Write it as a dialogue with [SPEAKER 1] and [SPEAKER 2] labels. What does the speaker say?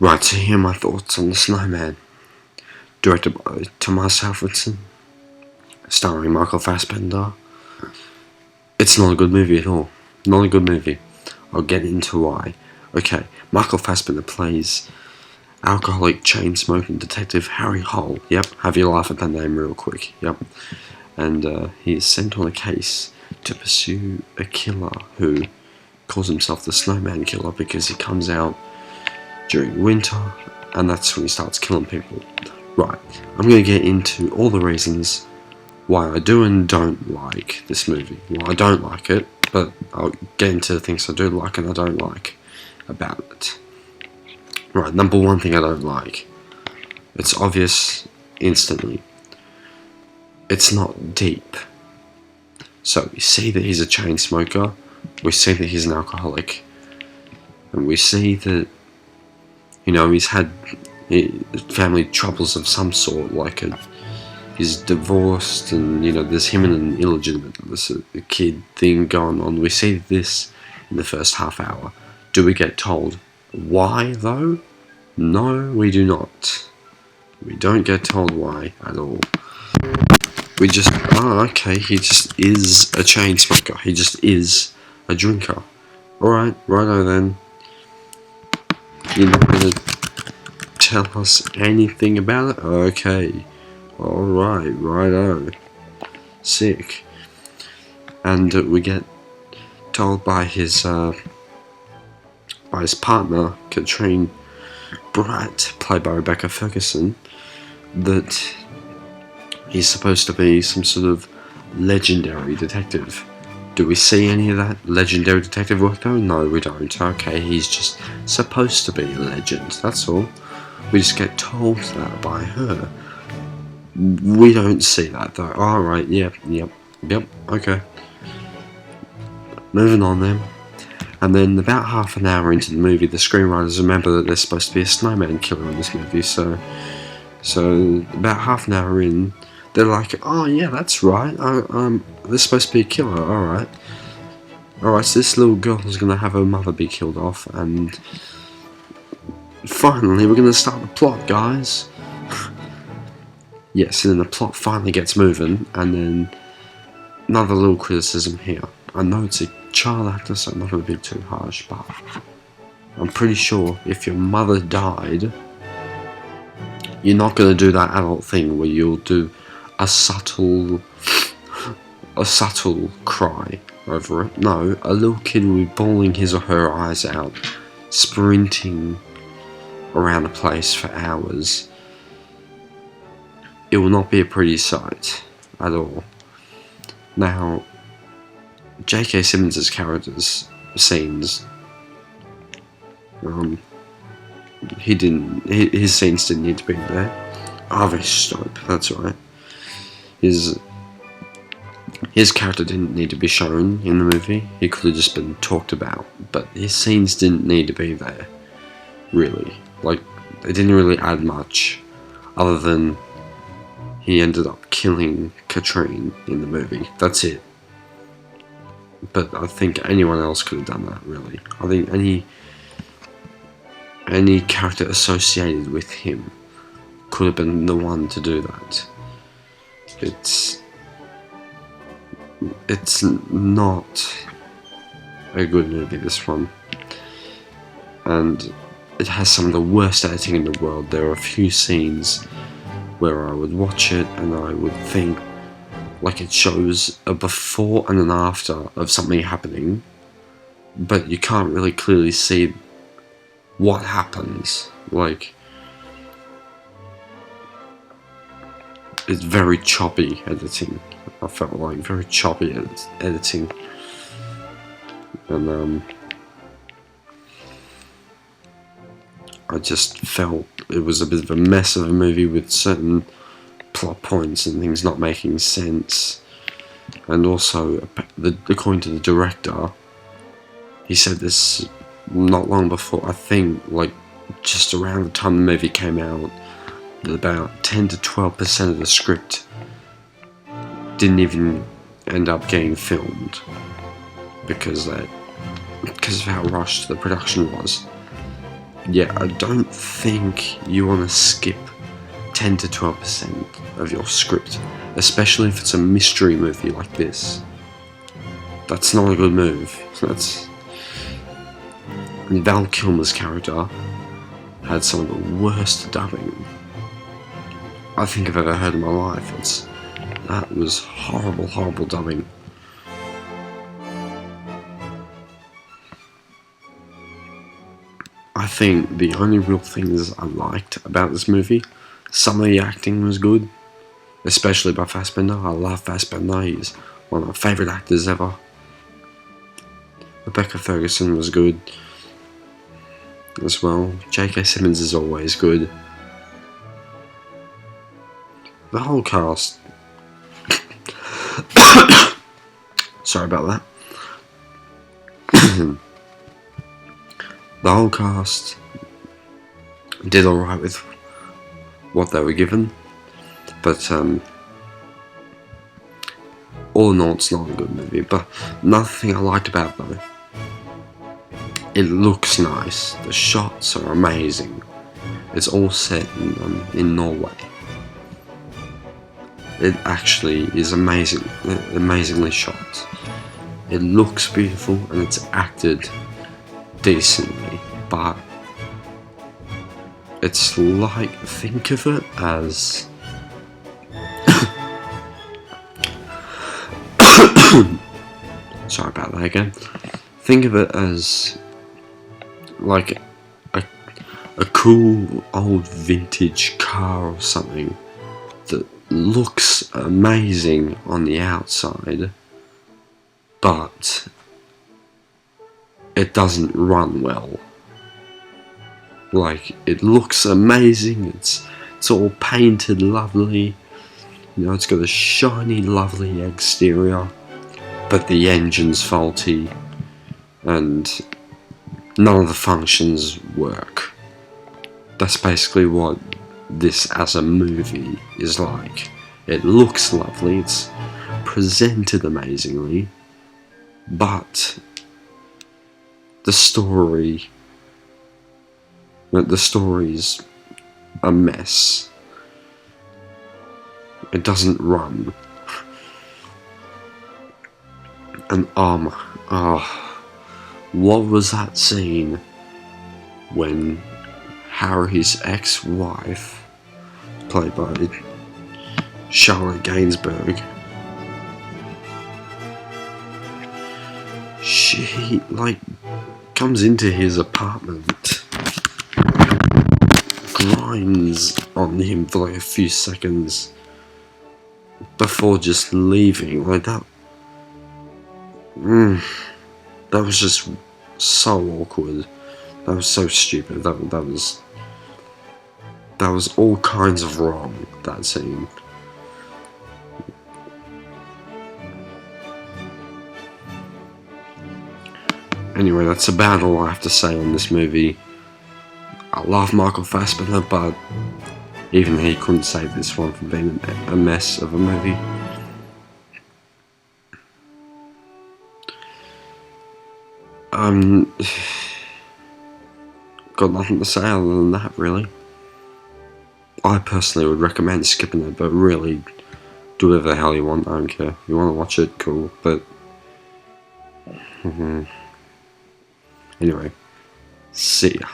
[SPEAKER 1] Right, so here are my thoughts on The Snowman, directed by Tomas Alfredson, starring Michael Fassbender. It's not a good movie at all. Not a good movie. I'll get into why. Okay, Michael Fassbender plays alcoholic chain-smoking detective Harry Hole. Yep, have you laugh at that name real quick. Yep. And he is sent on a case to pursue a killer who calls himself the Snowman Killer because he comes out during winter and that's when he starts killing people. Right, I'm going to get into all the reasons why I do and don't like this movie. Well, I don't like it, but I'll get into the things I do like and I don't like about it. Right, number one thing I don't like. It's obvious instantly. It's not deep. So we see that he's a chain smoker, we see that he's an alcoholic, and we see that, you know, he's had family troubles of some sort, like he's divorced, and, you know, there's him and an illegitimate kid thing going on. We see this in the first half hour. Do we get told why, though? No, we do not. We don't get told why at all. We just, okay, he just is a chain smoker. He just is a drinker. Alright, righto then. You're not going to tell us anything about it? Okay. Alright, righto. Sick. And we get told by his partner, Katrine Bratt, played by Rebecca Ferguson, that he's supposed to be some sort of legendary detective. Do we see any of that legendary detective work though? No, we don't. Okay, he's just supposed to be a legend, that's all. We just get told that by her. We don't see that though. Alright, yep, okay. Moving on then. And then about half an hour into the movie, the screenwriters remember that there's supposed to be a snowman killer in this movie, so about half an hour in, they're like, oh yeah, that's right, there's supposed to be a killer, alright, so this little girl is going to have her mother be killed off, and finally we're going to start the plot, guys. Yes, and then the plot finally gets moving, and then another little criticism here. I know it's a child actor, so I'm not going to be too harsh, but I'm pretty sure if your mother died, you're not going to do that adult thing where you'll do a subtle cry over it. No, a little kid will be bawling his or her eyes out, sprinting around the place for hours. It will not be a pretty sight at all. Now, J.K. Simmons' character's scenes, his scenes didn't need to be there. Harvey Stope, that's right. His character didn't need to be shown in the movie. He could have just been talked about, but his scenes didn't need to be there, really. Like, they didn't really add much, other than he ended up killing Katrine in the movie. That's it. But I think anyone else could have done that, really. I think any character associated with him could have been the one to do that. It's not a good movie, this one. And it has some of the worst editing in the world. There are a few scenes where I would watch it and I would think like it shows a before and an after of something happening, but you can't really clearly see what happens. Like, it's very choppy editing. I felt like very choppy editing, and I just felt it was a bit of a mess of a movie with certain plot points and things not making sense. And also, according to the director, he said this not long before, I think, like just around the time the movie came out, that about 10 to 12% of the script didn't even end up getting filmed because of how rushed the production was. yeah, I don't think you want to skip 10 to 12% of your script, especially if it's a mystery movie like this. That's not a good move. Val KIlmer's character had some of the worst dubbing I think I've ever heard in my life. That was horrible, horrible dubbing. I think the only real things I liked about this movie, some of the acting was good, especially by Fassbender. I love Fassbender, he's one of my favourite actors ever. Rebecca Ferguson was good as well. J.K. Simmons is always good. The whole cast... Sorry about that. The whole cast did alright with what they were given, but all in all, it's not a good movie. But another thing I liked about it, though, it looks nice. The shots are amazing. It's all set in Norway. It actually is amazingly shot. It looks beautiful and it's acted decently, but it's like, think of it as sorry about that again. Think of it as like a cool old vintage car or something that looks amazing on the outside, but it doesn't run well. Like, it looks amazing, it's all painted lovely, you know, it's got a shiny, lovely exterior, but the engine's faulty, and none of the functions work. That's basically what this as a movie is like. It looks lovely, it's presented amazingly, but the story's a mess. It doesn't run. And what was that scene when Harry's ex-wife, played by Charlotte Gainsbourg, she comes into his apartment, grinds on him for a few seconds before just leaving, that was just so awkward. That was so stupid. That was all kinds of wrong, that scene. Anyway, that's about all I have to say on this movie. I love Michael Fassbender, but even he couldn't save this one from being a mess of a movie. Got nothing to say other than that, really. I personally would recommend skipping it, but really, do whatever the hell you want, I don't care. If you want to watch it, cool, but... Anyway, see ya.